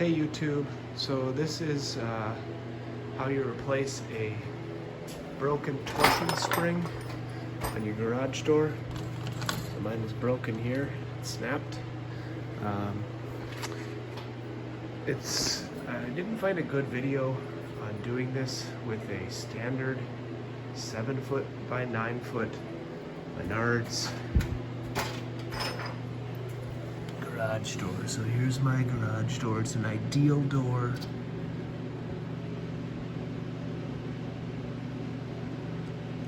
Hey YouTube, so this is how you replace a broken torsion spring on your garage door. So mine is broken here, it snapped. I didn't find a good video on doing this with a standard 7-foot by 9-foot Menards garage door. So here's my garage door. It's an ideal door.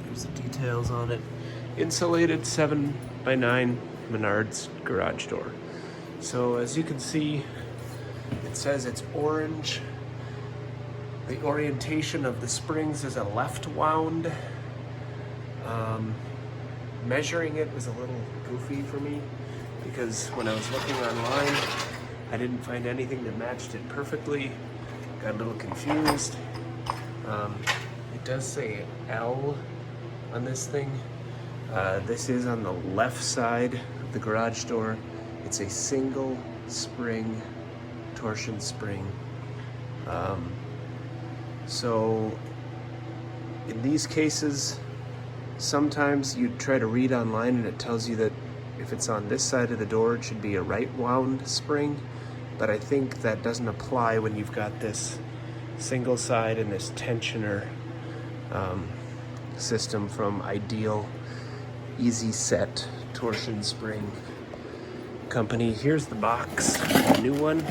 There's the details on it. Insulated 7 by 9 Menards garage door. So as you can see, it says it's orange. The orientation of the springs is a left wound. Measuring it was a little goofy for me because when I was looking online, I didn't find anything that matched it perfectly. Got a little confused. It does say L on this thing. This is on the left side of the garage door. It's a single spring, torsion spring. So in these cases, sometimes you try to read online and it tells you that if it's on this side of the door, it should be a right wound spring, but I think that doesn't apply when you've got this single side and this tensioner system from Ideal Easy Set Torsion Spring Company. Here's the box, a new one.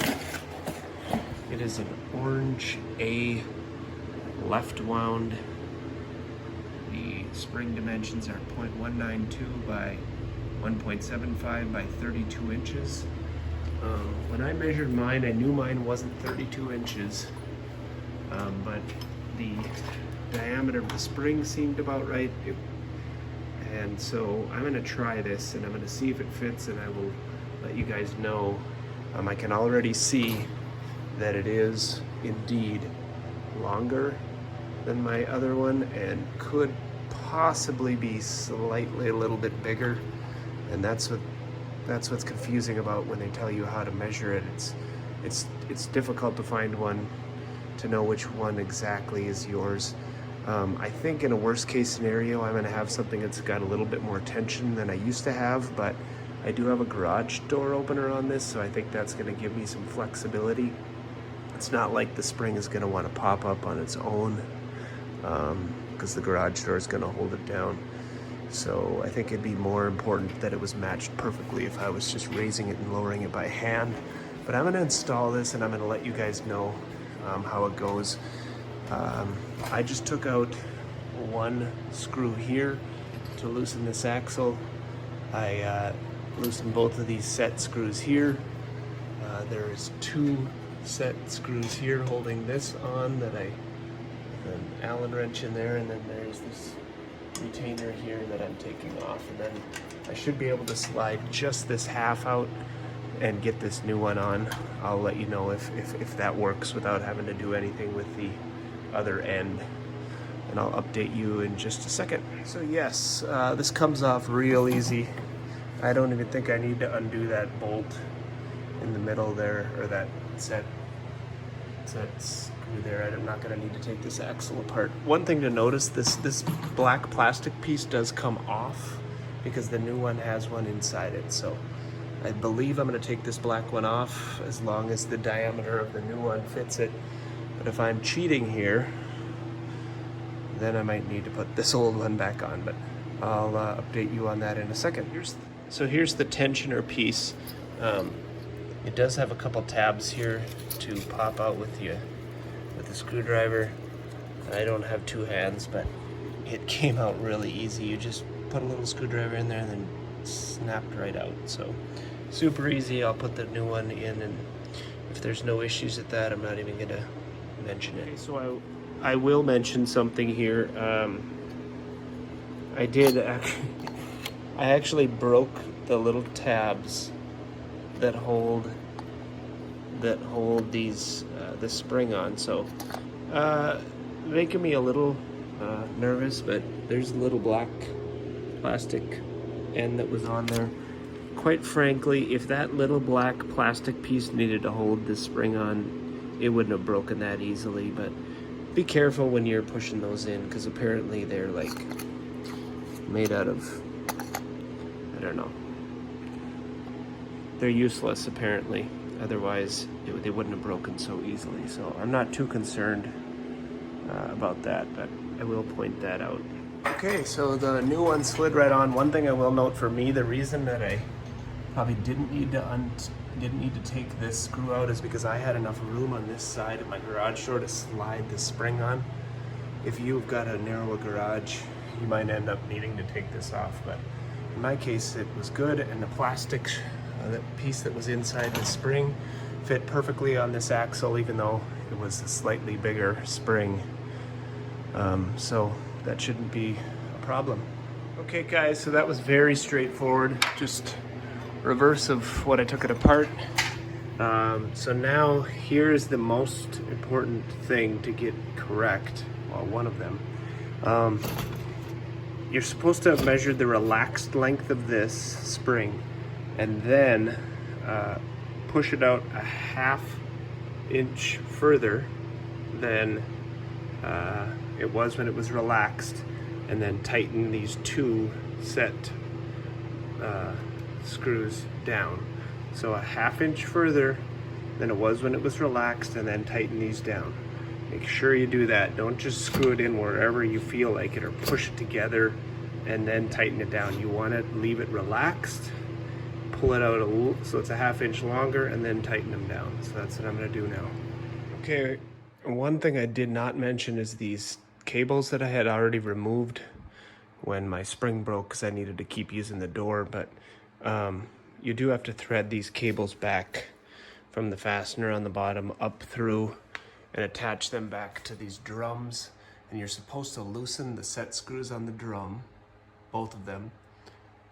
It is an orange A left wound. The spring dimensions are 0.192 by 1.75 by 32 inches. When I measured mine, I knew mine wasn't 32 inches, but the diameter of the spring seemed about right. And so I'm gonna try this and I'm gonna see if it fits, and I will let you guys know. I can already see that it is indeed longer than my other one and could possibly be slightly a little bit bigger, and that's what's confusing about when they tell you how to measure it. It's difficult to find one to know which one exactly is yours. I think in a worst case scenario, I'm going to have something that's got a little bit more tension than I used to have, but I do have a garage door opener on this, so I think that's going to give me some flexibility. It's not like the spring is going to want to pop up on its own, because the garage door is going to hold it down. So I think it'd be more important that it was matched perfectly if I was just raising it and lowering it by hand. But I'm going to install this and I'm going to let you guys know how it goes. I just took out one screw here to loosen this axle. I loosened both of these set screws here. There's 2 set screws here holding this on that an Allen wrench in there, and then there's this retainer here that I'm taking off, and then I should be able to slide just this half out and get this new one on. I'll let you know if that works without having to do anything with the other end, and I'll update you in just a second. So yes, this comes off real easy. I don't even think I need to undo that bolt in the middle there, or that set screw there. I'm not going to need to take this axle apart. One thing to notice, this black plastic piece does come off because the new one has one inside it. So I believe I'm going to take this black one off as long as the diameter of the new one fits it. But if I'm cheating here, then I might need to put this old one back on, but I'll update you on that in a second. Here's the tensioner piece. It does have a couple tabs here to pop out with the screwdriver. I don't have 2 hands, but it came out really easy. You just put a little screwdriver in there and then snapped right out. So super easy. I'll put the new one in, and if there's no issues with that, I'm not even gonna mention it. Okay, so I will mention something here. I actually broke the little tabs that hold these the spring on, so making me a little nervous, but there's a little black plastic end that was on there. quite frankly, if that little black plastic piece needed to hold this spring on, it wouldn't have broken that easily. But be careful when you're pushing those in, because apparently they're like made out of, I don't know. They're useless apparently. Otherwise, they wouldn't have broken so easily. So I'm not too concerned about that, but I will point that out. Okay, so the new one slid right on. One thing I will note for me, the reason that I probably didn't need to take this screw out is because I had enough room on this side of my garage door to slide the spring on. If you've got a narrower garage, you might end up needing to take this off, but in my case it was good, and the plastic that piece that was inside the spring fit perfectly on this axle, even though it was a slightly bigger spring. So that shouldn't be a problem. Okay guys, so that was very straightforward, just reverse of what I took it apart. So now here's the most important thing to get correct, well, one of them. You're supposed to have measured the relaxed length of this spring and then push it out a ½ inch further than it was when it was relaxed, and then tighten these two set screws down. So a ½ inch further than it was when it was relaxed, and then tighten these down. Make sure you do that. Don't just screw it in wherever you feel like it, or push it together and then tighten it down. You want to leave it relaxed, pull it out a little so it's a ½ inch longer, and then tighten them down. So that's what I'm going to do now. Okay, one thing I did not mention is these cables that I had already removed when my spring broke, because I needed to keep using the door. But you do have to thread these cables back from the fastener on the bottom up through and attach them back to these drums. And you're supposed to loosen the set screws on the drum, both of them,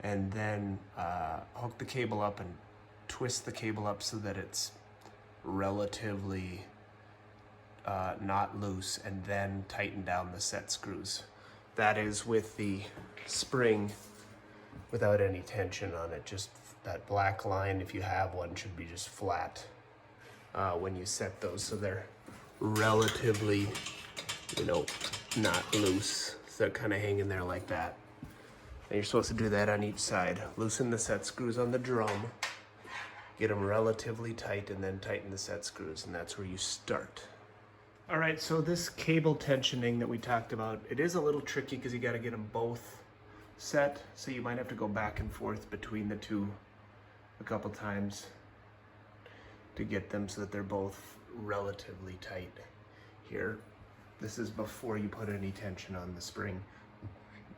and then hook the cable up and twist the cable up so that it's relatively not loose, and then tighten down the set screws. That is with the spring without any tension on it. Just that black line, if you have one, should be just flat when you set those, so they're relatively, not loose. So they're kind of hanging there like that. And you're supposed to do that on each side. Loosen the set screws on the drum, get them relatively tight, and then tighten the set screws, and that's where you start. All right, so this cable tensioning that we talked about, it is a little tricky because you got to get them both set, so you might have to go back and forth between the two a couple times to get them so that they're both relatively tight. Here, this is before you put any tension on the spring,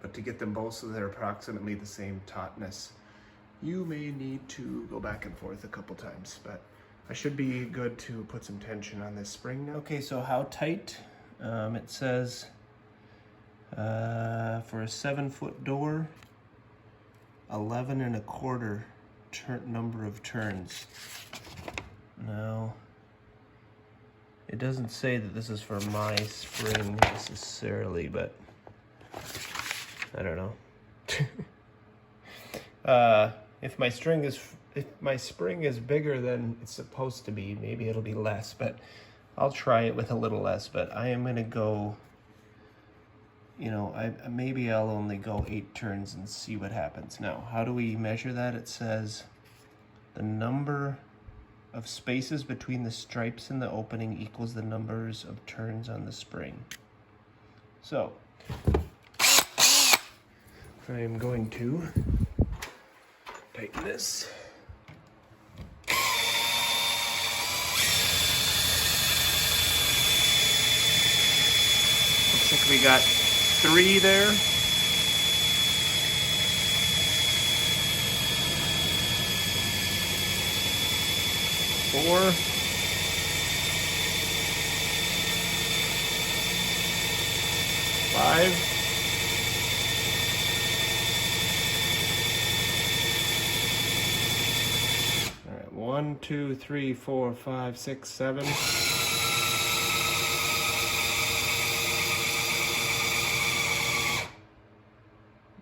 but to get them both so they're approximately the same tautness, you may need to go back and forth a couple times, but I should be good to put some tension on this spring now. Okay, so how tight? It says for a 7-foot door, 11¼ number of turns. Now, it doesn't say that this is for my spring necessarily, but I don't know. If my spring is bigger than it's supposed to be, maybe it'll be less, but I'll try it with a little less. But I am gonna go, maybe I'll only go 8 turns and see what happens. Now, how do we measure that? It says the number of spaces between the stripes in the opening equals the numbers of turns on the spring. So, I am going to tighten this. Looks like we got 3 there. 4. 5. 1, 2, 3, 4, 5, 6, 7.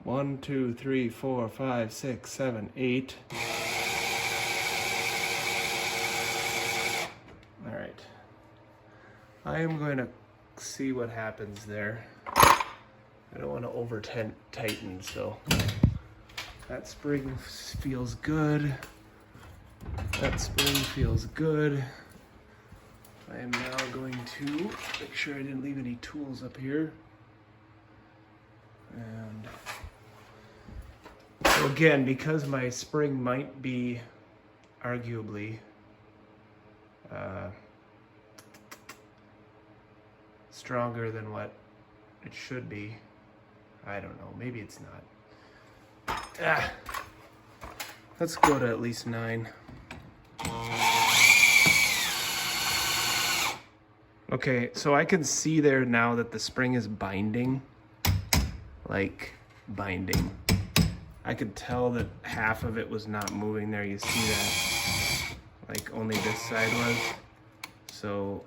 1, 2, 3, 4, 5, 6, 7, 8. right. I am going to see what happens there. I don't want to over tighten, so that spring feels good. That spring feels good. I am now going to make sure I didn't leave any tools up here. And so again, because my spring might be arguably stronger than what it should be. I don't know, maybe it's not. Let's go to at least 9. Okay, so I can see there now that the spring is binding, like binding. I could tell that half of it was not moving there. You see that? Like only this side was. So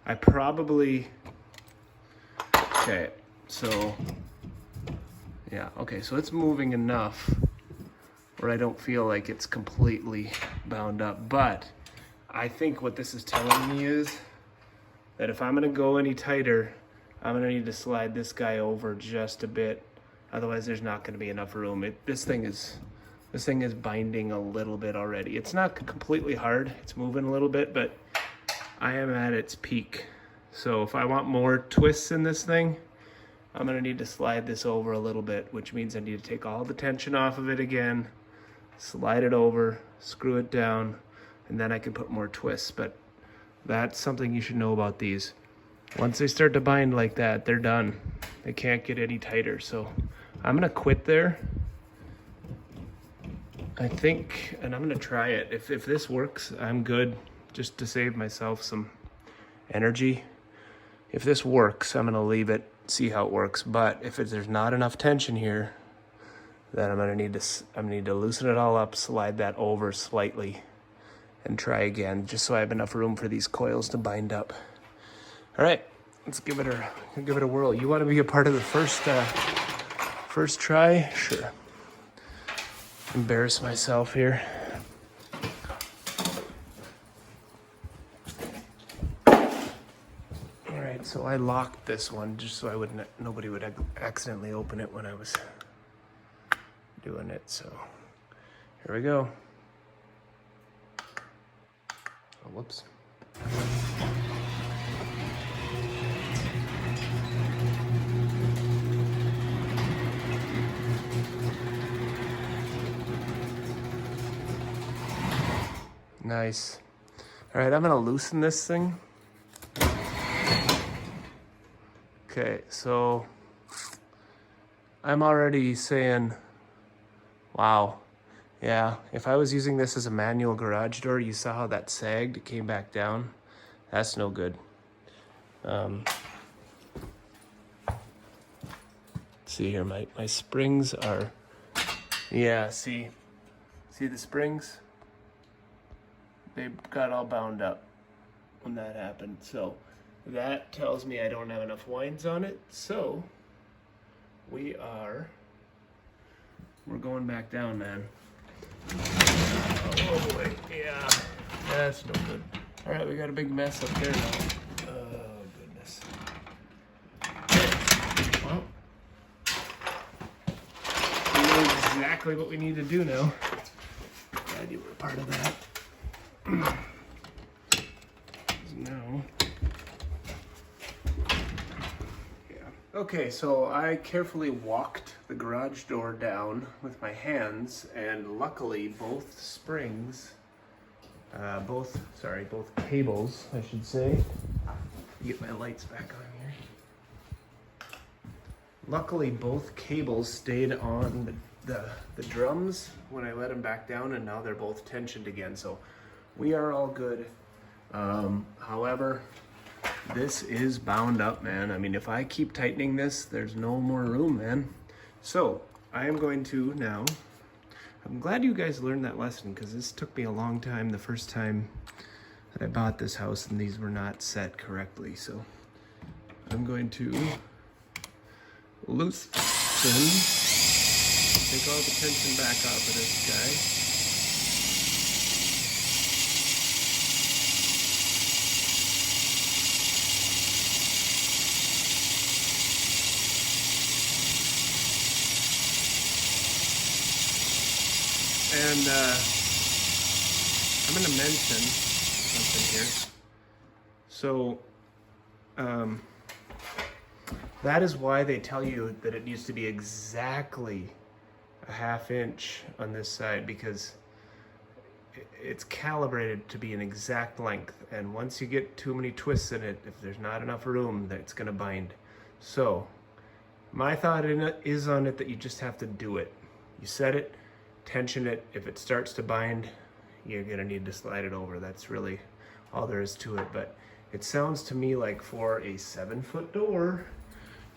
I probably, okay, so yeah, okay, so it's moving enough where I don't feel like it's completely bound up. But I think what this is telling me is that if I'm gonna go any tighter, I'm gonna need to slide this guy over just a bit. Otherwise there's not gonna be enough room. This thing is binding a little bit already. It's not completely hard, it's moving a little bit, but I am at its peak. So if I want more twists in this thing, I'm gonna need to slide this over a little bit, which means I need to take all the tension off of it again, slide it over, screw it down, and then I can put more twists. But that's something you should know about these. Once they start to bind like that, they're done. They can't get any tighter. So I'm gonna quit there, I think, and I'm gonna try it. If this works, I'm good, just to save myself some energy. If this works, I'm gonna leave it, see how it works. But if there's not enough tension here, then I'm gonna need to loosen it all up, slide that over slightly, and try again, just so I have enough room for these coils to bind up. All right, let's give it a whirl. You want to be a part of the first try? Sure. Embarrass myself here. All right, so I locked this one just so nobody would accidentally open it when I was doing it. So here we go. Oh, whoops. Nice. All right, I'm gonna loosen this thing. Okay, so I'm already saying, wow. Yeah, if I was using this as a manual garage door, you saw how that sagged, it came back down. That's no good. See here, my springs are, yeah, see the springs? They got all bound up when that happened. So that tells me I don't have enough winds on it. So we're going back down, man. Oh boy, yeah, that's no good. All right, we got a big mess up there now. Oh goodness. Okay. Well, we know exactly what we need to do now. Glad you were a part of that. Now, yeah. Okay, so I carefully walked the garage door down with my hands, and luckily both springs, both cables, I should say. Get my lights back on here. Luckily both cables stayed on the drums when I let them back down, and now they're both tensioned again. So we are all good. However, this is bound up, man. I mean, if I keep tightening this, there's no more room, man. So I am going to now, I'm glad you guys learned that lesson, because this took me a long time the first time that I bought this house and these were not set correctly. So I'm going to loosen, take all the tension back off of this guy. And I'm going to mention something here. So that is why they tell you that it needs to be exactly a 1/2 inch on this side, because it's calibrated to be an exact length, and once you get too many twists in it, if there's not enough room, that's going to bind. So my thought in it is on it that you just have to do it. You set it, tension it. If it starts to bind, you're going to need to slide it over. That's really all there is to it. But it sounds to me like for a 7-foot door,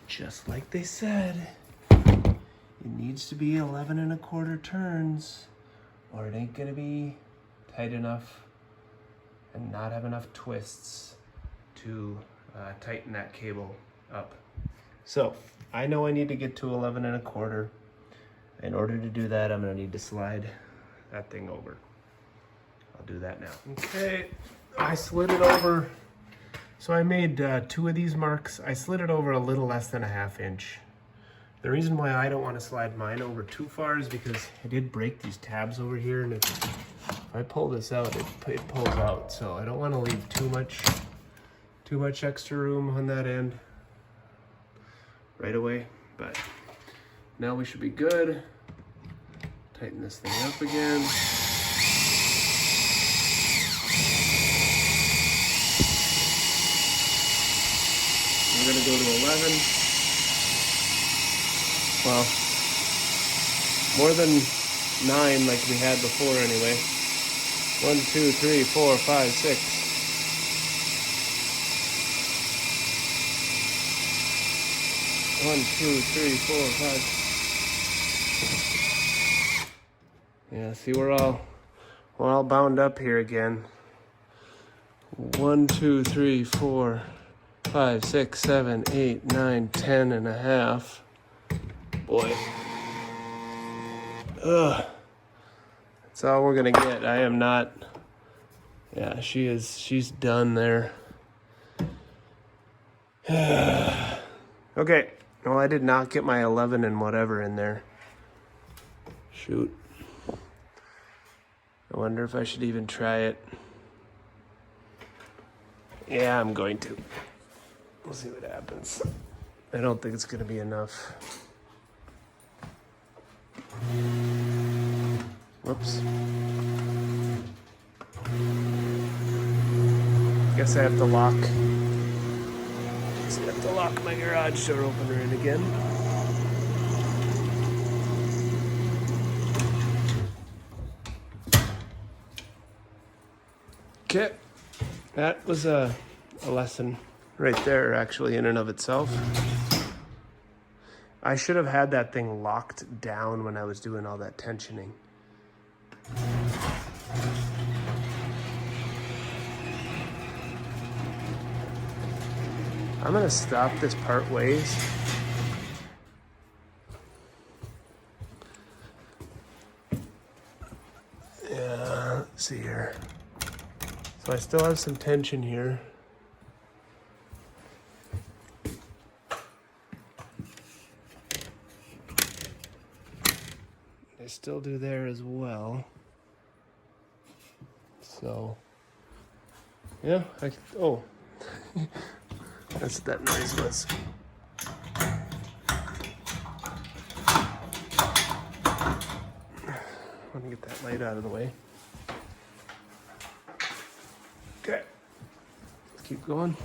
just like they said, it needs to be 11 1/4 turns, or it ain't going to be tight enough and not have enough twists to tighten that cable up. So I know I need to get to 11 1/4. In order to do that, I'm going to need to slide that thing over. I'll do that now. Okay, I slid it over. So I made 2 of these marks. I slid it over a little less than a 1/2 inch. The reason why I don't want to slide mine over too far is because I did break these tabs over here, and if I pull this out, it pulls out. So I don't want to leave too much extra room on that end right away. But now we should be good. Tighten this thing up again. We're gonna go to 11. Well, more than 9 like we had before anyway. 1, 2, 3, 4, 5, 6. One, two, three, 4, 5. Yeah, see, we're all bound up here again. 1, 2, 3, 4, 5, 6, 7, 8, 9, 10 and a half. Boy. Ugh. That's all we're gonna get. I am not. Yeah, she's done there. Okay. Well, I did not get my 11 and whatever in there. Shoot. I wonder if I should even try it. Yeah, I'm going to. We'll see what happens. I don't think it's going to be enough. Whoops. Guess I have to lock. I have to lock my garage door opener in again. Okay, that was a lesson right there, actually, in and of itself. I should have had that thing locked down when I was doing all that tensioning. I'm gonna stop this part ways. Yeah, let's see here. So I still have some tension here. I still do there as well. So, yeah, oh, that's what that noise was. Let me get that light out of the way. Okay, let's keep going.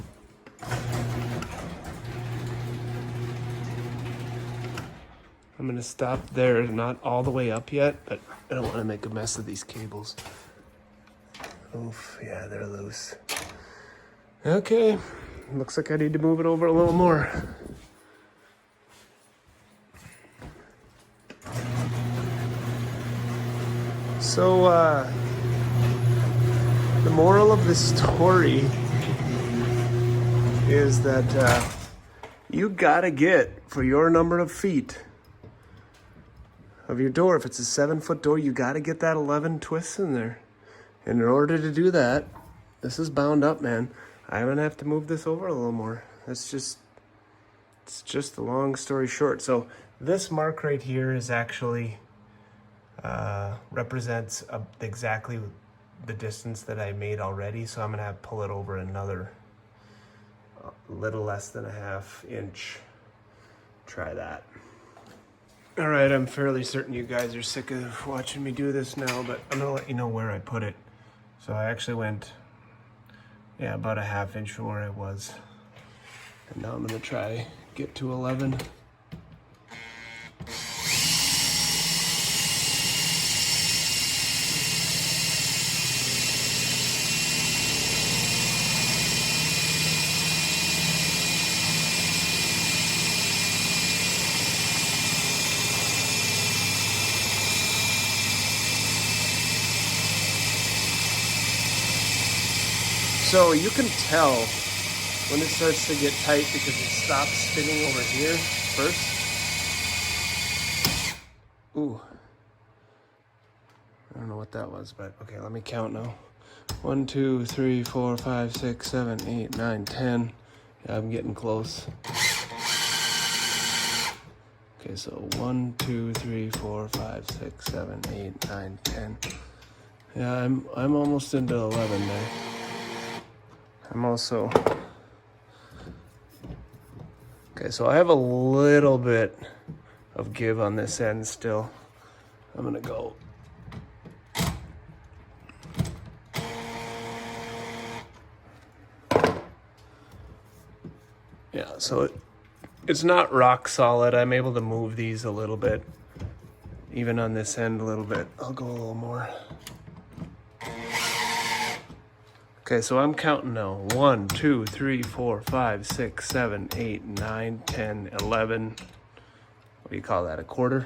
I'm gonna stop there, not all the way up yet, but I don't want to make a mess of these cables. Oof, yeah, they're loose. Okay, looks like I need to move it over a little more. So, the moral of this story is that you gotta get, for your number of feet of your door, if it's a 7-foot door, you gotta get that 11 twists in there. And in order to do that, this is bound up, man. I'm gonna have to move this over a little more. It's just a long story short. So this mark right here is actually represents exactly the distance that I made already, so I'm gonna have to pull it over another little less than a ½ inch. Try that. All right, I'm fairly certain you guys are sick of watching me do this now, but I'm gonna let you know where I put it. So I actually went, yeah, about a ½ inch from where I was. And now I'm gonna try get to 11. So you can tell when it starts to get tight because it stops spinning over here first. Ooh. I don't know what that was, but okay, let me count now. 1, 2, 3, 4, 5, 6, 7, 8, 9, 10. Yeah, I'm getting close. Okay, so 1, 2, 3, 4, 5, 6, 7, 8, 9, 10. Yeah, I'm almost into 11 there. I'm also, okay, so I have a little bit of give on this end still. I'm gonna go. Yeah, so it's not rock solid. I'm able to move these a little bit, even on this end a little bit. I'll go a little more. Okay, so I'm counting now. 1, 2, 3, 4, 5, 6, 7, 8, 9, 10, 11. What do you call that, a quarter?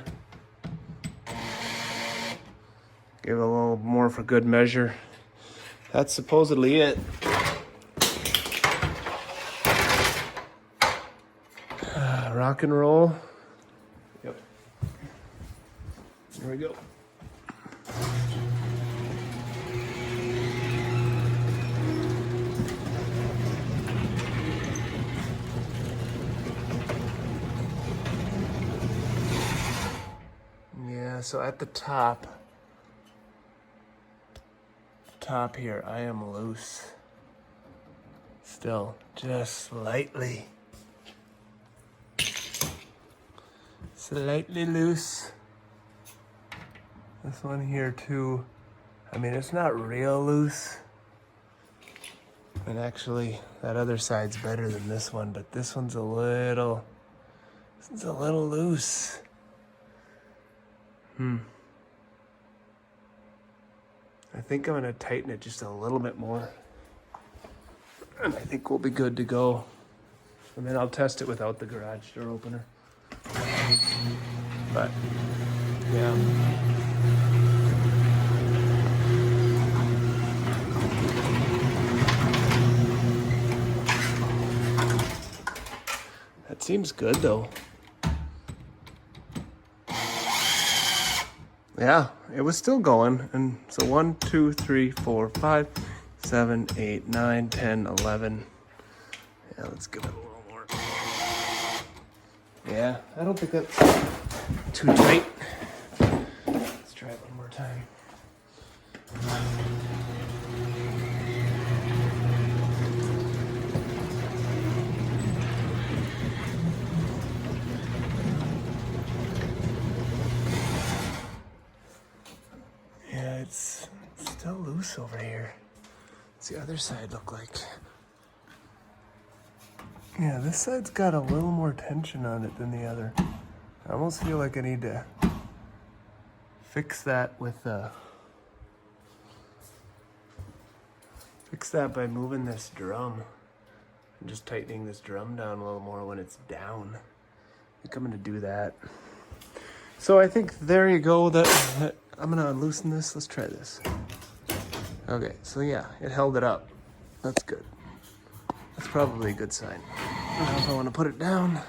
Give a little more for good measure. That's supposedly it. Rock and roll. Yep. Here we go. Yeah, so at the top here, I am loose. Still, just slightly. Slightly loose. This one here too. I mean, it's not real loose. And actually, that other side's better than this one, but this one's a little loose. I think I'm gonna tighten it just a little bit more. And I think we'll be good to go. And then I'll test it without the garage door opener. But, yeah. That seems good though. Yeah, it was still going. And so 1, 2, 3, 4, 5, 7, 8, 9, 10, 11. Yeah, let's give it a little more. Yeah, I don't think that's too tight. Let's try it one more time. Yeah, it's still loose over here. What's the other side look like? Yeah, this side's got a little more tension on it than the other. I almost feel like I need to fix that with fix that by moving this drum and just tightening this drum down a little more when it's down. I think I'm gonna do that. So I think there you go. That I'm gonna unloosen this. Let's try this. Okay, so yeah, it held it up. That's good. That's probably a good sign. Now if I want to put it down,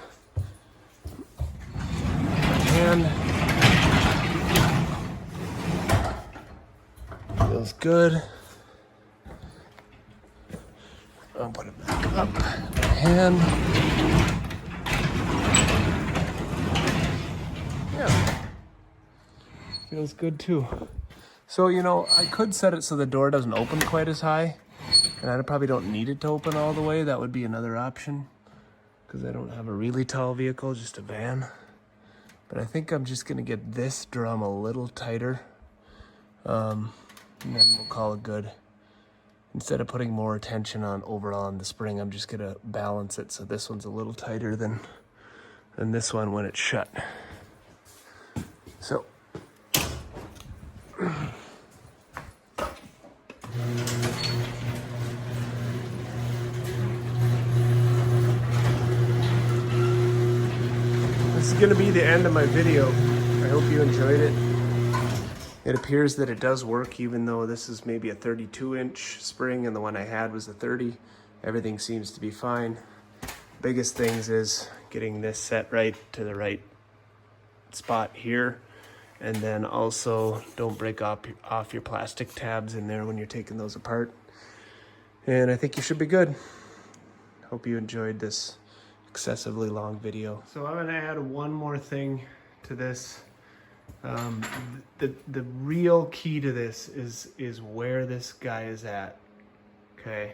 hand feels good. I'll put it back up. Hand. Yeah. feels good too. So, you know, I could set it so the door doesn't open quite as high, and I probably don't need it to open all the way. That would be another option, because I don't have a really tall vehicle, just a van. But I think I'm just gonna get this drum a little tighter, and then we'll call it good. Instead of putting more attention on overall on the spring, I'm just gonna balance it so this one's a little tighter than this one when it's shut. So. This is gonna be the end of my video. I hope you enjoyed it. It appears that it does work, even though this is maybe a 32-inch spring and the one I had was a 30. Everything seems to be fine. Biggest things is getting this set right to the right spot here. And then also don't break off your plastic tabs in there when you're taking those apart. And I think you should be good. Hope you enjoyed this excessively long video. So I'm gonna add one more thing to this. The real key to this is where this guy is at. Okay,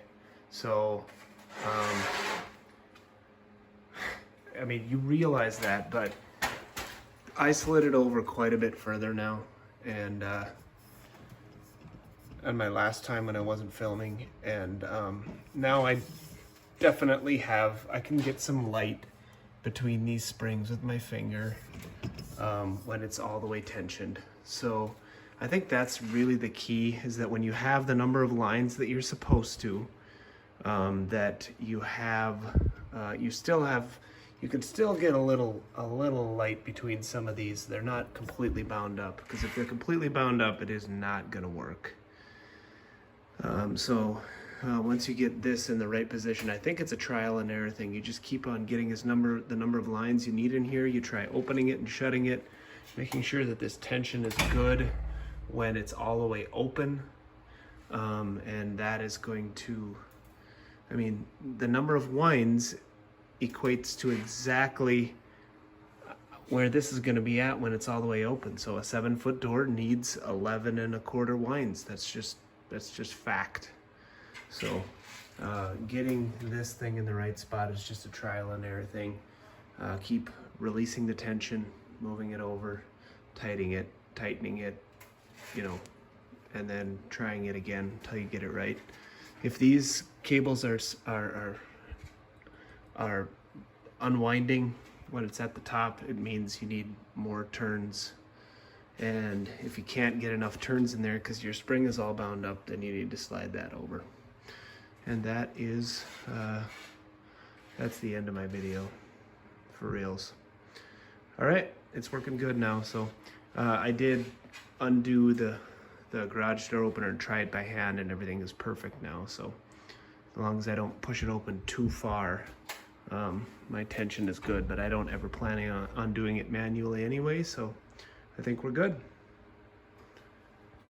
so I mean, you realize that, but I slid it over quite a bit further now, and my last time when I wasn't filming, and now I definitely I can get some light between these springs with my finger when it's all the way tensioned. So I think that's really the key, is that when you have the number of lines that you're supposed to, that you have, you can still get a little light between some of these. They're not completely bound up, because if they're completely bound up, it is not gonna work. Once you get this in the right position, I think it's a trial and error thing. You just keep on getting the number of lines you need in here. You try opening it and shutting it, making sure that this tension is good when it's all the way open. And that is going to, I mean, the number of winds equates to exactly where this is going to be at when it's all the way open. So a 7-foot door needs 11 1/4 winds. That's just fact. So getting this thing in the right spot is just a trial and error thing. Keep releasing the tension, moving it over, tightening it, you know, and then trying it again until you get it right. If these cables are unwinding when it's at the top, it means you need more turns. And if you can't get enough turns in there because your spring is all bound up, then you need to slide that over. And that is, that's the end of my video, for reals. All right, it's working good now. So I did undo the garage door opener and try it by hand, and everything is perfect now. So as long as I don't push it open too far, my tension is good, but I don't ever plan on doing it manually anyway, so I think we're good.